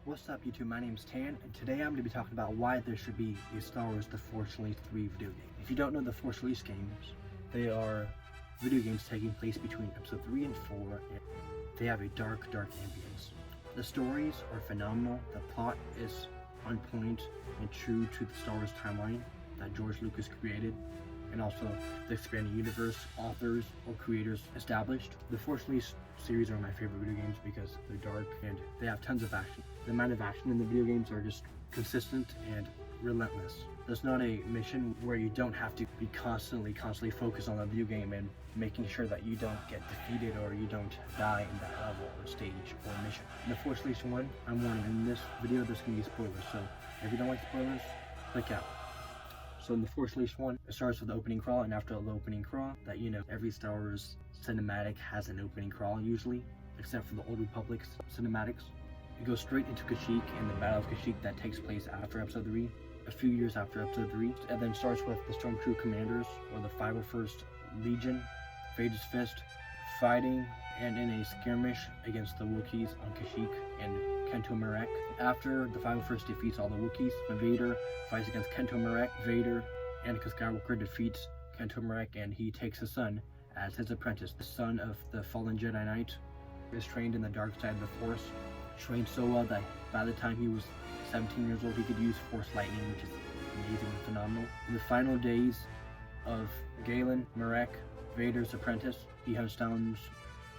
What's up YouTube, my name is Tan, and today I'm going to be talking about why there should be a Star Wars The Force Unleashed 3 video game. If you don't know the Force Unleashed games, they are video games taking place between episode 3 and 4, and they have a dark ambience. The stories are phenomenal, the plot is on point and true to the Star Wars timeline that George Lucas created, and also the expanding universe authors or creators established. The Force Unleashed series are my favorite video games because they're dark and they have tons of action. The amount of action in the video games are just consistent and relentless. There's not a mission where you don't have to be constantly focused on the video game and making sure that you don't get defeated or you don't die in that level or stage or mission. In the Force Unleashed 1, I'm warning, in this video there's going to be spoilers, so if you don't like spoilers, click out. So in the Force Unleashed 1, it starts with the opening crawl, and after the opening crawl, that every Star Wars cinematic has an opening crawl usually, except for the Old Republic's cinematics. It goes straight into Kashyyyk and the Battle of Kashyyyk that takes place after Episode 3, a few years after Episode 3, and then starts with the Stormtroop commanders, or the 501st Legion, Vader's Fist, fighting and in a skirmish against the Wookiees on Kashyyyk and Canto Marek. After the 501st defeats all the Wookiees, Vader fights against Canto Marek. Vader, Anakin Skywalker, defeats Canto Marek, and he takes his son as his apprentice. The son of the fallen Jedi Knight is trained in the dark side of the Force, trained so well that by the time he was 17 years old, he could use Force Lightning, which is amazing and phenomenal. In the final days of Galen Marek, Vader's apprentice, he hunts down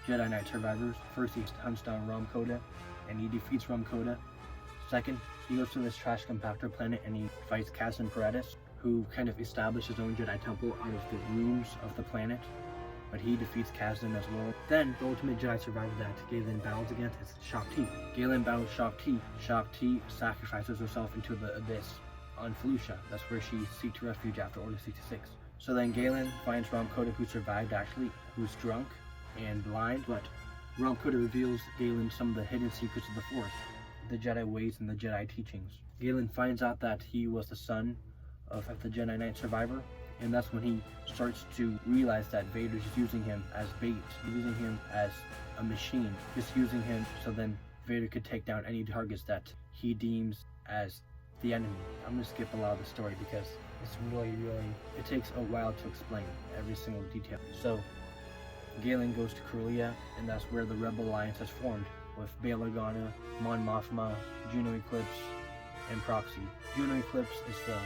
Jedi Knight survivors. First, he hunts down Rom Koda, and he defeats Rom Koda. Second, he goes to this trash compactor planet and he fights Kazdan Paratus, who kind of established his own Jedi temple out of the ruins of the planet, but he defeats Kazdan as well. Then, the ultimate Jedi survivor that Galen battles against is Shaak Ti. Galen battles Shaak Ti. Shaak Ti sacrifices herself into the abyss on Felucia. That's where she seeks refuge after Order 66. So then Galen finds Rom Koda, who survived actually, who's drunk and blind, but Rom Koda reveals Galen some of the hidden secrets of the Force, the Jedi ways and the Jedi teachings. Galen finds out that he was the son of the Jedi Knight survivor, and that's when he starts to realize that Vader's using him as bait, using him as a machine, just using him so then Vader could take down any targets that he deems as the enemy. I'm going to skip a lot of the story because it's really, it takes a while to explain every single detail. So Galen goes to Corellia, and that's where the Rebel Alliance has formed, with Bail Organa, Mon Mothma, Juno Eclipse, and Proxy. Juno Eclipse is the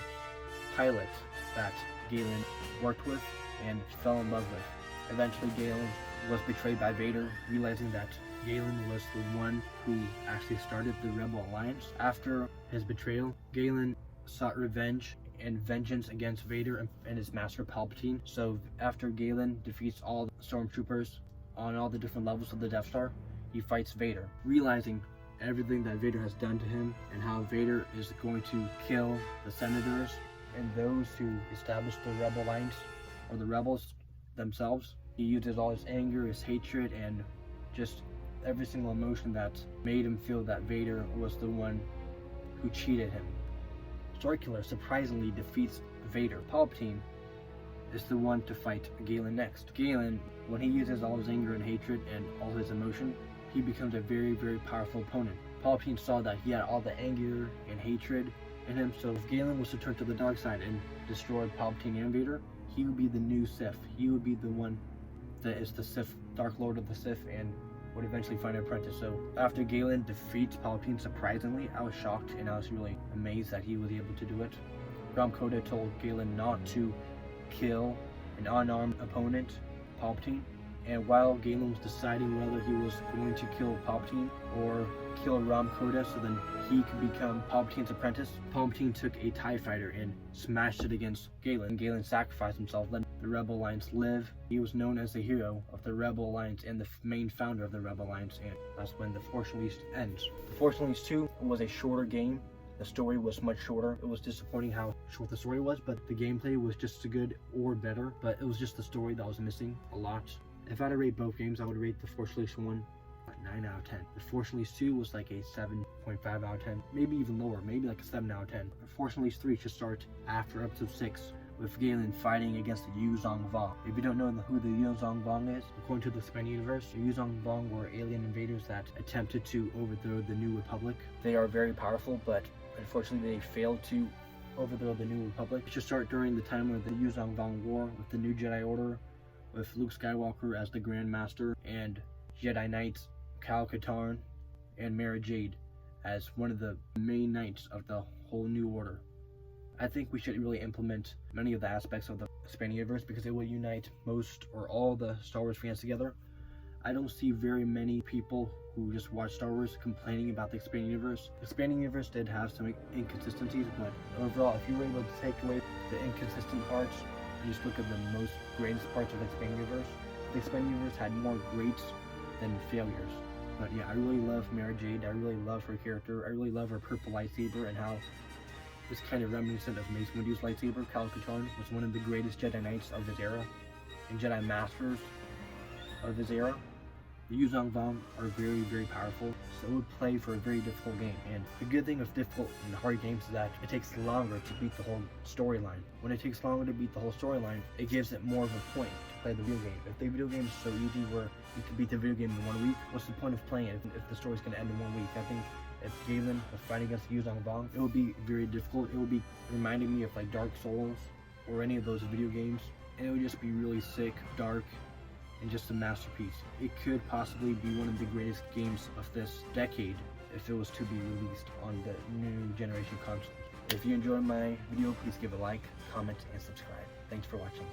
pilot that Galen worked with and fell in love with. Eventually Galen was betrayed by Vader, realizing that Galen was the one who actually started the Rebel Alliance. After his betrayal, Galen sought revenge and vengeance against Vader and his master Palpatine. So after Galen defeats all the stormtroopers on all the different levels of the Death Star, he fights Vader, realizing everything that Vader has done to him and how Vader is going to kill the senators and those who established the Rebel Alliance, or the rebels themselves. He uses all his anger, his hatred, and just every single emotion that made him feel that Vader was the one who cheated him. Starkiller surprisingly defeats Vader. Palpatine is the one to fight Galen next. Galen, when he uses all his anger and hatred and all his emotion, he becomes a very powerful opponent. Palpatine saw that he had all the anger and hatred in him, so if Galen was to turn to the dark side and destroy Palpatine and Vader, he would be the new Sith. He would be the one that is the Sith, Dark Lord of the Sith, and would eventually find an apprentice. So after Galen defeats Palpatine, surprisingly, I was shocked and I was really amazed that he was able to do it. Rom Koda told Galen not to kill an unarmed opponent, Palpatine, and while Galen was deciding whether he was going to kill Palpatine or kill Rom Koda so then he could become Palpatine's apprentice, Palpatine took a TIE fighter and smashed it against Galen. Galen sacrificed himself, letting the Rebel Alliance live. He was known as the hero of the Rebel Alliance and the main founder of the Rebel Alliance, and that's when The Force Unleashed ends. The Force Unleashed 2 was a shorter game. The story was much shorter. It was disappointing how short the story was, but the gameplay was just as good or better, but it was just the story that was missing a lot. If I had to rate both games, I would rate The Force Unleashed 1 a 9 out of 10. The Force Unleashed 2 was like a 7.5 out of 10, maybe even lower, maybe like a 7 out of 10. The Force Unleashed 3 should start after Episode 6, with Galen fighting against the Yuzong Vong. If you don't know who the Yuzong Vong is, according to the expanded universe, the Yuzong Vong were alien invaders that attempted to overthrow the New Republic. They are very powerful, but unfortunately they failed to overthrow the New Republic. It should start during the time of the Yuzong Vong War with the New Jedi Order, with Luke Skywalker as the Grand Master, and Jedi Knights Cal Katarn and Mara Jade as one of the main knights of the whole New Order. I think we should really implement many of the aspects of the expanded universe because it will unite most or all the Star Wars fans together. I don't see very many people who just watch Star Wars complaining about the expanded universe. The expanded universe did have some inconsistencies, but overall, if you were able to take away the inconsistent parts and just look at the most greatest parts of the expanded universe, the expanded universe had more greats than failures. But yeah, I really love Mara Jade. I really love her character. I really love her purple lightsaber and how it's kind of reminiscent of Mace Windu's lightsaber. Cal Katarn was one of the greatest Jedi Knights of his era and Jedi Masters of his era. The Yuzong Vong are very, very powerful, so it would play for a very difficult game. And the good thing with difficult and hard games is that it takes longer to beat the whole storyline. When it takes longer to beat the whole storyline, it gives it more of a point to play the video game. If the video game is so easy where you can beat the video game in 1 week, what's the point of playing it if the story's going to end in 1 week? I think if Galen was fighting against the Yuzong Vong, it would be very difficult. It would be reminding me of like Dark Souls or any of those video games, and it would just be really sick, dark, and just a masterpiece. It could possibly be one of the greatest games of this decade if it was to be released on the new generation consoles. If you enjoyed my video, please give a like, comment, and subscribe. Thanks for watching.